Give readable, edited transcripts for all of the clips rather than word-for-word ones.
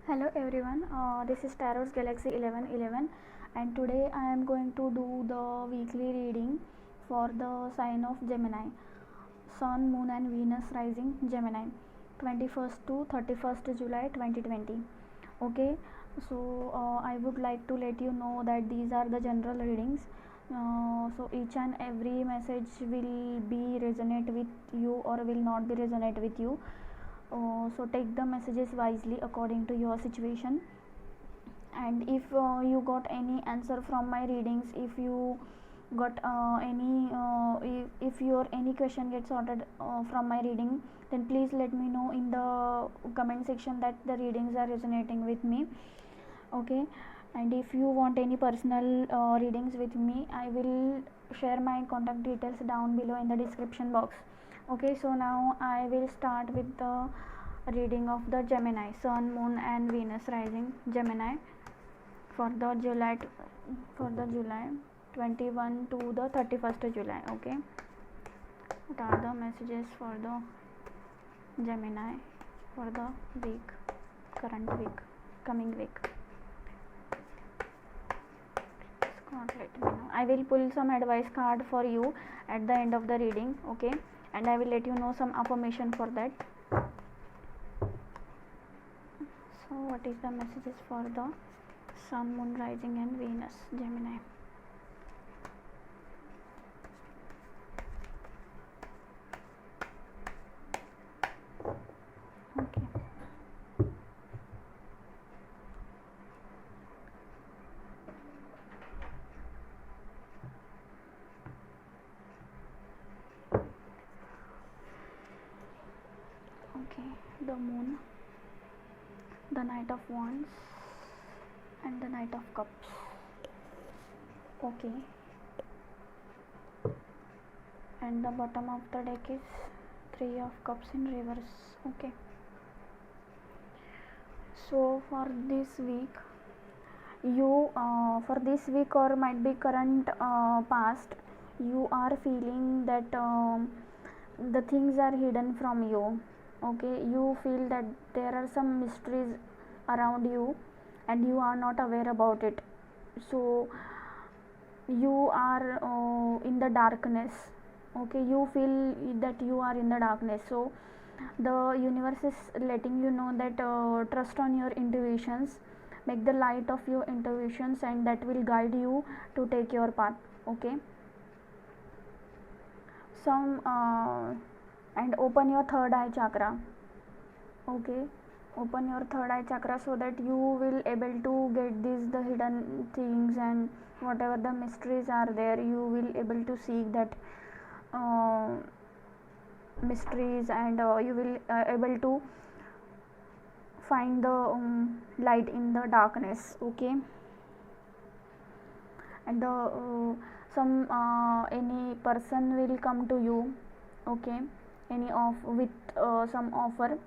Hello everyone, this is Tarot's Galaxy 1111 and today I am going to do the weekly reading for the sign of Gemini, Sun, Moon and Venus rising Gemini, 21st to 31st July 2020. Okay, so I would like to let you know that these are the general readings. So each and every message will be resonate with you or will not be resonate with you. So take the messages wisely according to your situation, and if you got any answer from my readings, if you got if your any question gets sorted from my reading, then please let me know in the comment section that the readings are resonating with me. Okay, and if you want any personal readings with me, I will share my contact details down below in the description box. Okay, so now I will start with the reading of the Gemini, Sun, Moon and Venus rising Gemini for the July 21 to the 31st July. Okay, what are the messages for the Gemini for the week, current week, coming week? Let me know. I will pull some advice card for you at the end of the reading. Okay, and I will let you know some affirmation for that. So what is the messages for the Sun, Moon rising and Venus Gemini? Okay, the Moon, the Knight of Wands and the Knight of Cups. Okay, and the bottom of the deck is Three of Cups in reverse. Okay, so for this week, for this week or might be current past, you are feeling that the things are hidden from you. Okay, you feel that there are some mysteries around you and you are not aware about it. So you are in the darkness. Okay, you feel that you are in the darkness. So the universe is letting you know that trust on your intuitions, make the light of your intuitions, and that will guide you to take your path. Okay, some and open your third eye chakra. Okay, open your third eye chakra so that you will able to get these the hidden things, and whatever the mysteries are there, you will able to see that uh, mysteries, and you will able to find the light in the darkness. Okay, and the some any person will come to you. Okay, any of with some offer,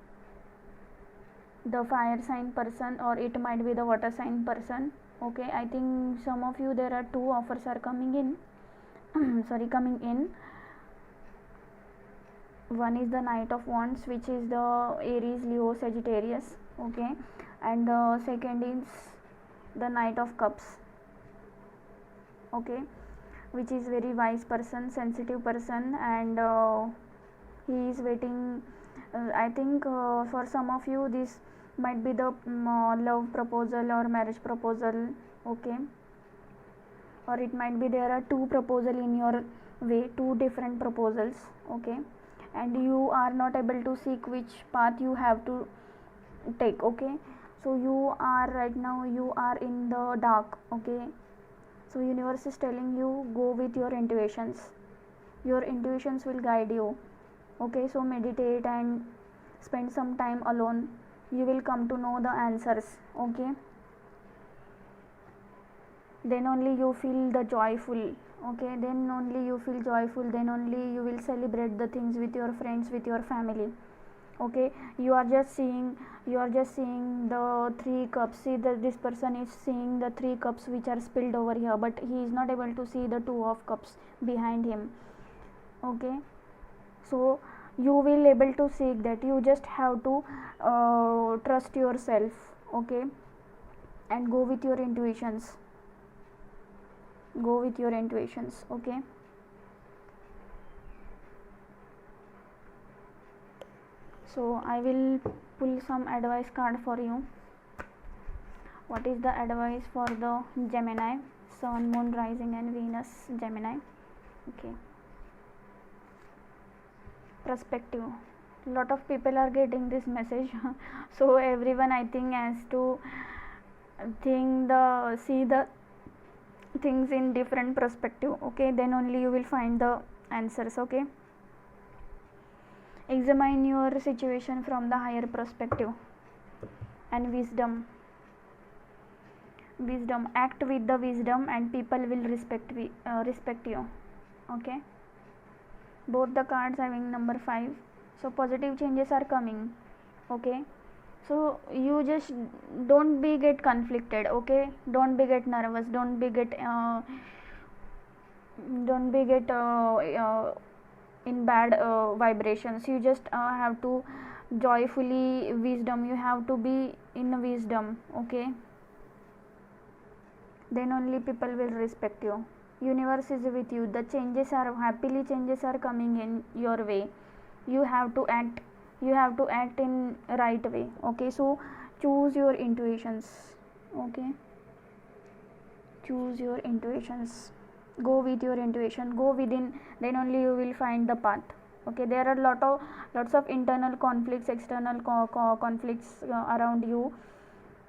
the fire sign person or it might be the water sign person. Okay, I think some of you, there are two offers are coming in sorry, coming in. One is the Knight of Wands, which is the Aries, Leo, Sagittarius. Okay, and the second is the Knight of Cups. Okay, which is very wise person, sensitive person, and he is waiting. I think for some of you this might be the love proposal or marriage proposal. Okay, or it might be there are two proposal in your way, two different proposals. Okay, and you are not able to seek which path you have to take. Okay, so you are right now, you are in the dark. Okay, so universe is telling you go with your intuitions, your intuitions will guide you. Okay, so meditate and spend some time alone, you will come to know the answers. Okay, then only you feel the joyful. Okay, then only you feel joyful, then only you will celebrate the things with your friends, with your family. Okay, you are just seeing the three cups. See that this person is seeing the three cups which are spilled over here, but he is not able to see the two of cups behind him. Okay, so you will able to seek that. You just have to trust yourself. okay, and go with your intuitions, okay. So I will pull some advice card for you. What is the advice for the Gemini, Sun, Moon, Rising and Venus Gemini? Okay. Perspective. Lot of people are getting this message so everyone I think has to see the things in different perspective, okay, then only you will find the answers, okay. Examine your situation from the higher perspective. And wisdom, act with the wisdom and people will respect you, okay. Both the cards having number 5, so positive changes are coming, okay. So you just don't be get conflicted, okay, don't be get nervous, don't be get in bad vibrations. You just have to joyfully wisdom, you have to be in wisdom, okay, then only people will respect you. Universe is with you, the changes are coming in your way. You have to act in right way, okay. So choose your intuitions, okay, choose your intuitions, go with your intuition, go within, then only you will find the path, okay. There are lots of internal conflicts, external conflicts around you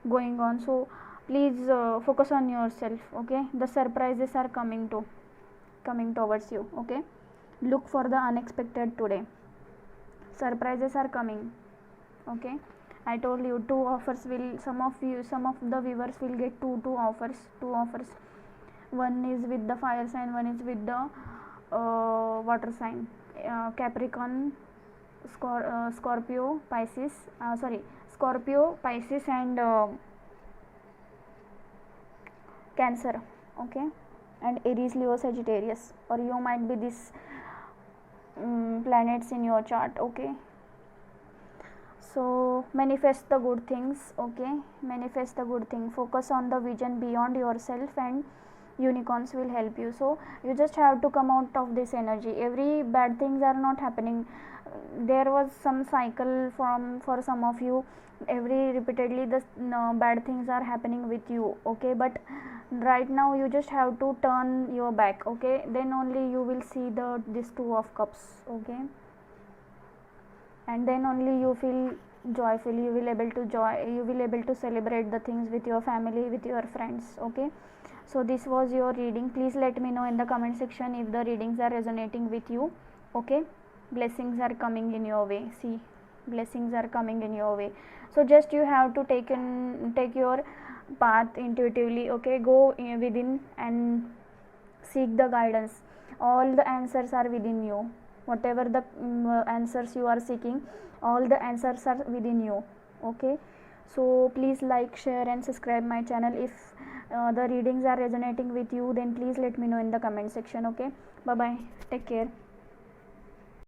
going on, so please focus on yourself, okay. The surprises are coming towards you, okay. Look for the unexpected today, surprises are coming, okay. I told you 2 offers will, some of the viewers will get two offers. One is with the fire sign, one is with the water sign, Capricorn, Scorpio, Pisces, and Cancer, okay, and Aries, Leo, Sagittarius, or you might be this planets in your chart, okay. So manifest the good things, okay, manifest the good thing, focus on the vision beyond yourself and unicorns will help you. So you just have to come out of this energy. Every bad things are not happening. There was some cycle for some of you, every repeatedly the bad things are happening with you, okay, but right now you just have to turn your back, okay, then only you will see this 2 of cups, okay, and then only you feel joyful, you will able to celebrate the things with your family, with your friends, okay. So this was your reading. Please let me know in the comment section if the readings are resonating with you, okay. Blessings are coming in your way, see, blessings are coming in your way. So just you have to take your path intuitively, okay. Go within and seek the guidance. All the answers are within you, whatever the answers you are seeking, all the answers are within you, okay. So please like, share and subscribe my channel. If the readings are resonating with you, then please let me know in the comment section, okay. Bye bye, take care.